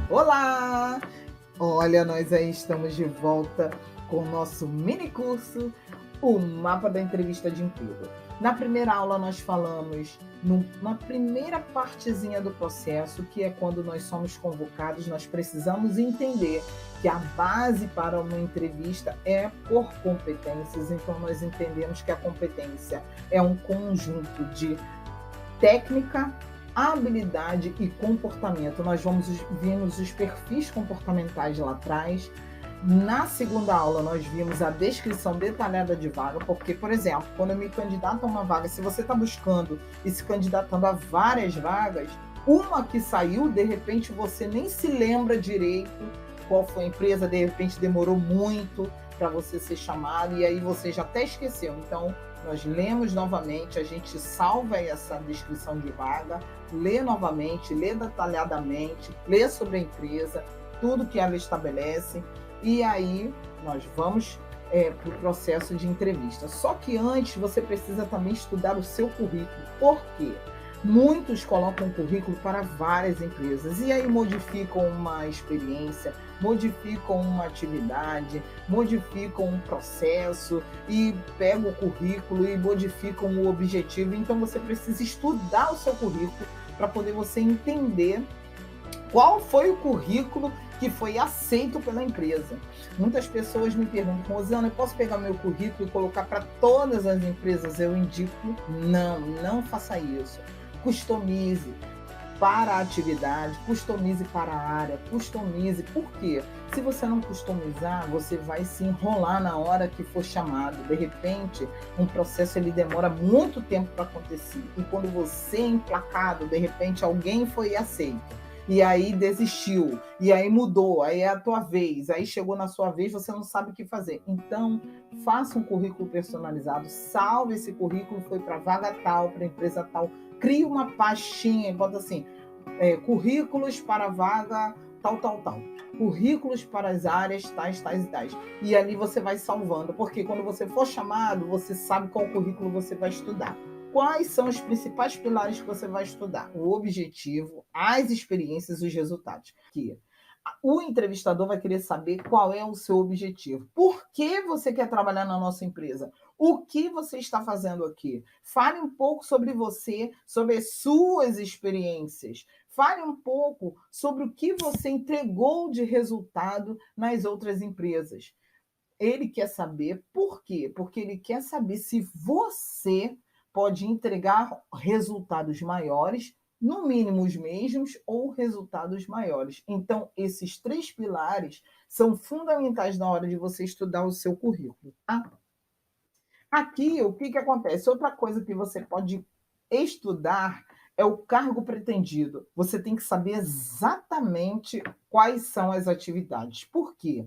Olá! Olha, nós aí estamos de volta com o nosso mini curso, o Mapa da Entrevista de Emprego. Na primeira aula nós falamos na primeira partezinha do processo, que é quando nós somos convocados, nós precisamos entender que a base para uma entrevista é por competências, então nós entendemos que a competência é um conjunto de técnica, habilidade e comportamento. Nós vimos os perfis comportamentais lá atrás. Na segunda aula, nós vimos a descrição detalhada de vaga, porque, por exemplo, quando eu me candidato a uma vaga, se você está buscando e se candidatando a várias vagas, uma que saiu, de repente você nem se lembra direito qual foi a empresa, de repente demorou muito para você ser chamado e aí você já até esqueceu. Então, nós lemos novamente, a gente salva essa descrição de vaga, lê novamente, lê detalhadamente, lê sobre a empresa, tudo que ela estabelece, e aí nós vamos para o processo de entrevista. Só que antes você precisa também estudar o seu currículo. Por quê? Muitos colocam currículo para várias empresas e aí modificam uma experiência, modificam uma atividade, modificam um processo e pegam o currículo e modificam o objetivo. Então você precisa estudar o seu currículo para poder você entender qual foi o currículo que foi aceito pela empresa. Muitas pessoas me perguntam, Rosana, eu posso pegar meu currículo e colocar para todas as empresas? Eu indico, não faça isso. Customize para a atividade, customize para a área, customize. Por quê? Se você não customizar, você vai se enrolar na hora que for chamado. De repente, um processo ele demora muito tempo para acontecer. E quando você é emplacado, de repente alguém foi aceito. E aí desistiu, e aí mudou, aí é a tua vez, aí chegou na sua vez, você não sabe o que fazer. Então, faça um currículo personalizado, salve esse currículo, foi para vaga tal, para empresa tal, crie uma pastinha, bota assim, currículos para vaga tal, tal, tal. Currículos para as áreas tais, tais e tais. E ali você vai salvando, porque quando você for chamado, você sabe qual currículo você vai estudar. Quais são os principais pilares que você vai estudar? O objetivo, as experiências e os resultados. Que o entrevistador vai querer saber qual é o seu objetivo. Por que você quer trabalhar na nossa empresa? O que você está fazendo aqui? Fale um pouco sobre você, sobre as suas experiências. Fale um pouco sobre o que você entregou de resultado nas outras empresas. Ele quer saber por quê? Porque ele quer saber se você pode entregar resultados maiores, no mínimo os mesmos, ou resultados maiores. Então, esses três pilares são fundamentais na hora de você estudar o seu currículo. Tá? Aqui, o que acontece? Outra coisa que você pode estudar é o cargo pretendido. Você tem que saber exatamente quais são as atividades. Por quê?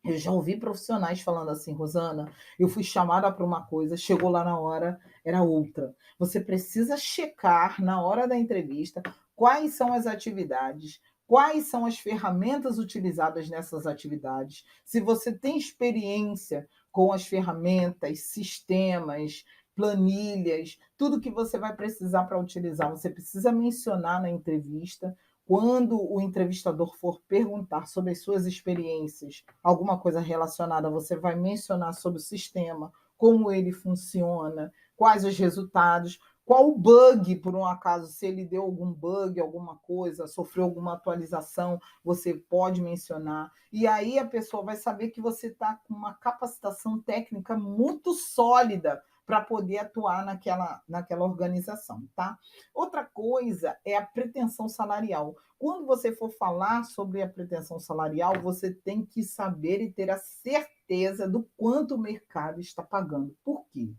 Eu já ouvi profissionais falando assim, Rosana, eu fui chamada para uma coisa, chegou lá na hora, era outra. Você precisa checar na hora da entrevista quais são as atividades, quais são as ferramentas utilizadas nessas atividades, se você tem experiência com as ferramentas, sistemas, planilhas, tudo que você vai precisar para utilizar, você precisa mencionar na entrevista. Quando o entrevistador for perguntar sobre as suas experiências, alguma coisa relacionada, você vai mencionar sobre o sistema, como ele funciona, quais os resultados, qual o bug, por um acaso, se ele deu algum bug, alguma coisa, sofreu alguma atualização, você pode mencionar. E aí a pessoa vai saber que você está com uma capacitação técnica muito sólida para poder atuar naquela organização, tá? Outra coisa é a pretensão salarial. Quando você for falar sobre a pretensão salarial, você tem que saber e ter a certeza do quanto o mercado está pagando. Por quê?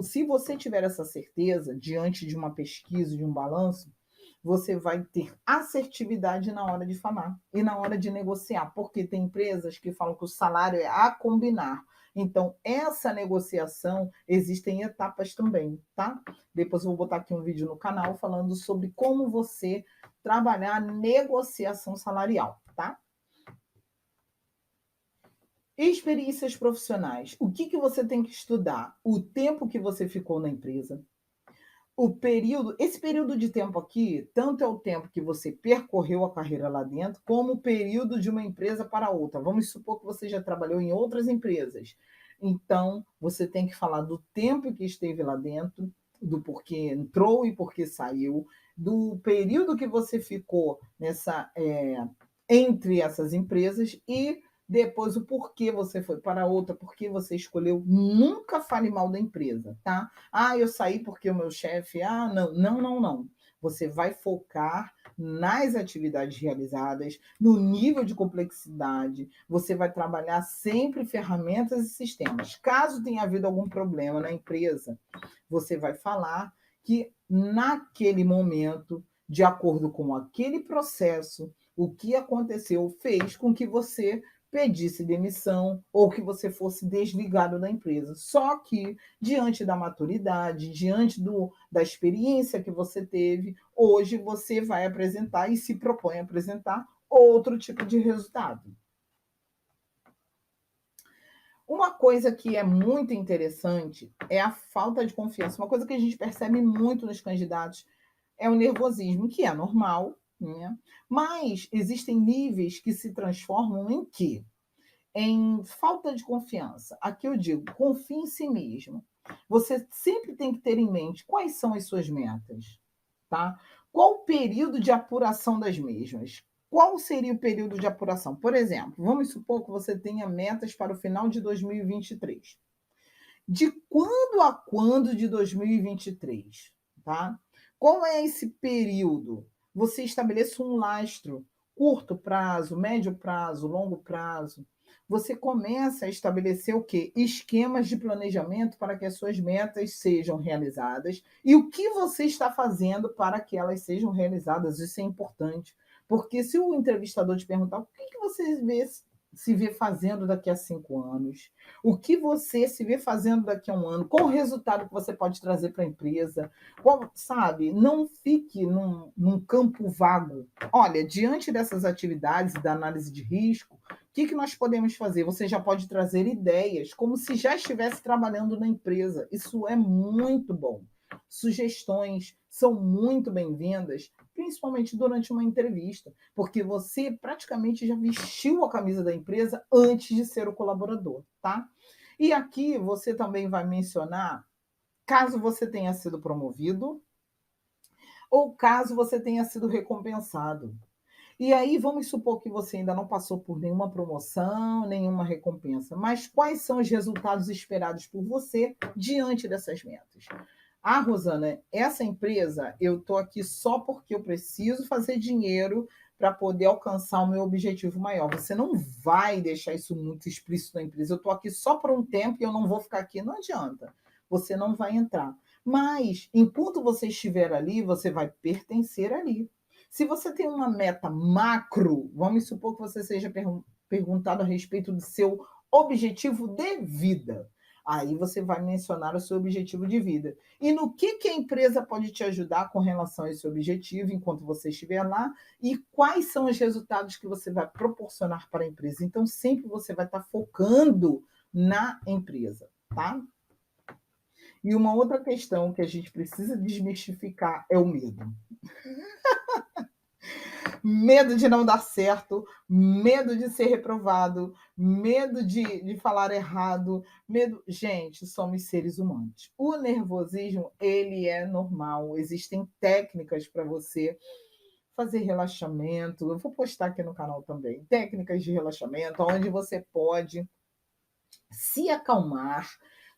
Se você tiver essa certeza diante de uma pesquisa, de um balanço, você vai ter assertividade na hora de falar e na hora de negociar, porque tem empresas que falam que o salário é a combinar. Então, essa negociação existem etapas também, tá? Depois eu vou botar aqui um vídeo no canal falando sobre como você trabalhar a negociação salarial, tá? Experiências profissionais. O que você tem que estudar? O tempo que você ficou na empresa, esse período de tempo aqui, tanto é o tempo que você percorreu a carreira lá dentro, como o período de uma empresa para outra. Vamos supor que você já trabalhou em outras empresas. Então, você tem que falar do tempo que esteve lá dentro, do porquê entrou e porquê saiu, do período que você ficou entre essas empresas e depois o porquê você foi para outra, porquê você escolheu. Nunca fale mal da empresa, tá? Ah, eu saí porque o meu chefe. Ah, não, não, não, não. Você vai focar nas atividades realizadas, no nível de complexidade. Você vai trabalhar sempre ferramentas e sistemas. Caso tenha havido algum problema na empresa, você vai falar que naquele momento, de acordo com aquele processo, o que aconteceu fez com que você pedisse demissão ou que você fosse desligado da empresa. Só que, diante da maturidade, diante da experiência que você teve, hoje você vai apresentar e se propõe a apresentar outro tipo de resultado. Uma coisa que é muito interessante é a falta de confiança. Uma coisa que a gente percebe muito nos candidatos é o nervosismo, que é normal, né? Mas existem níveis que se transformam em quê? Em falta de confiança. Aqui eu digo, confie em si mesmo. Você sempre tem que ter em mente quais são as suas metas, tá? Qual o período de apuração das mesmas? Qual seria o período de apuração? Por exemplo, vamos supor que você tenha metas para o final de 2023. De quando a quando de 2023, tá? Qual é esse período? Você estabeleça um lastro, curto prazo, médio prazo, longo prazo. Você começa a estabelecer o quê? Esquemas de planejamento para que as suas metas sejam realizadas e o que você está fazendo para que elas sejam realizadas. Isso é importante, porque se o entrevistador te perguntar o que você se vê fazendo daqui a 5 anos, o que você se vê fazendo daqui a um ano, qual o resultado que você pode trazer para a empresa, sabe? Não fique num campo vago. Olha, diante dessas atividades da análise de risco, o que nós podemos fazer? Você já pode trazer ideias, como se já estivesse trabalhando na empresa. Isso é muito bom. Sugestões são muito bem-vindas, principalmente durante uma entrevista, porque você praticamente já vestiu a camisa da empresa antes de ser o colaborador, tá? E aqui você também vai mencionar caso você tenha sido promovido ou caso você tenha sido recompensado. E aí vamos supor que você ainda não passou por nenhuma promoção, nenhuma recompensa, mas quais são os resultados esperados por você diante dessas metas? Ah, Rosana, essa empresa, eu estou aqui só porque eu preciso fazer dinheiro para poder alcançar o meu objetivo maior. Você não vai deixar isso muito explícito na empresa. Eu estou aqui só por um tempo e eu não vou ficar aqui. Não adianta. Você não vai entrar. Mas, enquanto você estiver ali, você vai pertencer ali. Se você tem uma meta macro, vamos supor que você seja perguntado a respeito do seu objetivo de vida. Aí você vai mencionar o seu objetivo de vida. E no que a empresa pode te ajudar com relação a esse objetivo enquanto você estiver lá e quais são os resultados que você vai proporcionar para a empresa. Então, sempre você vai estar focando na empresa, tá? E uma outra questão que a gente precisa desmistificar é o medo. Medo de não dar certo, medo de ser reprovado, medo de falar errado, medo. Gente, somos seres humanos. O nervosismo, ele é normal. Existem técnicas para você fazer relaxamento. Eu vou postar aqui no canal também. Técnicas de relaxamento, onde você pode se acalmar,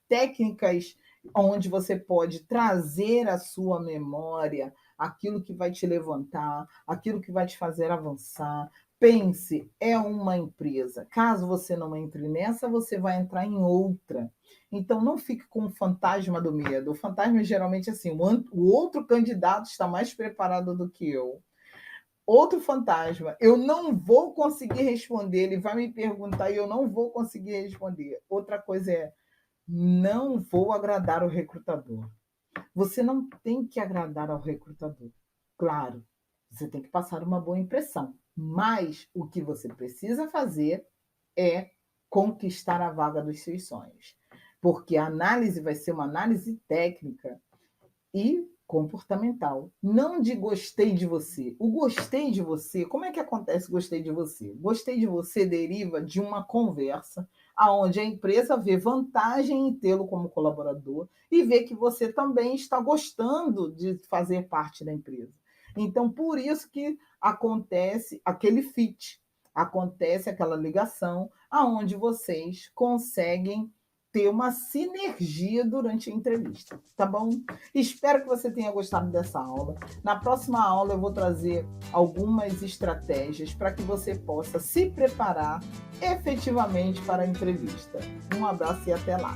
técnicas onde você pode trazer à sua memória aquilo que vai te levantar, aquilo que vai te fazer avançar. Pense, é uma empresa. Caso você não entre nessa, você vai entrar em outra. Então, não fique com o fantasma do medo. O fantasma é geralmente assim: o outro candidato está mais preparado do que eu. Outro fantasma, eu não vou conseguir responder, ele vai me perguntar e eu não vou conseguir responder. Outra coisa é, não vou agradar o recrutador. Você não tem que agradar ao recrutador. Claro, você tem que passar uma boa impressão, mas o que você precisa fazer é conquistar a vaga dos seus sonhos. Porque a análise vai ser uma análise técnica e comportamental, não de gostei de você. O gostei de você, como é que acontece gostei de você? Gostei de você deriva de uma conversa aonde a empresa vê vantagem em tê-lo como colaborador e vê que você também está gostando de fazer parte da empresa. Então, por isso que acontece aquele fit, acontece aquela ligação aonde vocês conseguem ter uma sinergia durante a entrevista, tá bom? Espero que você tenha gostado dessa aula. Na próxima aula eu vou trazer algumas estratégias para que você possa se preparar efetivamente para a entrevista. Um abraço e até lá.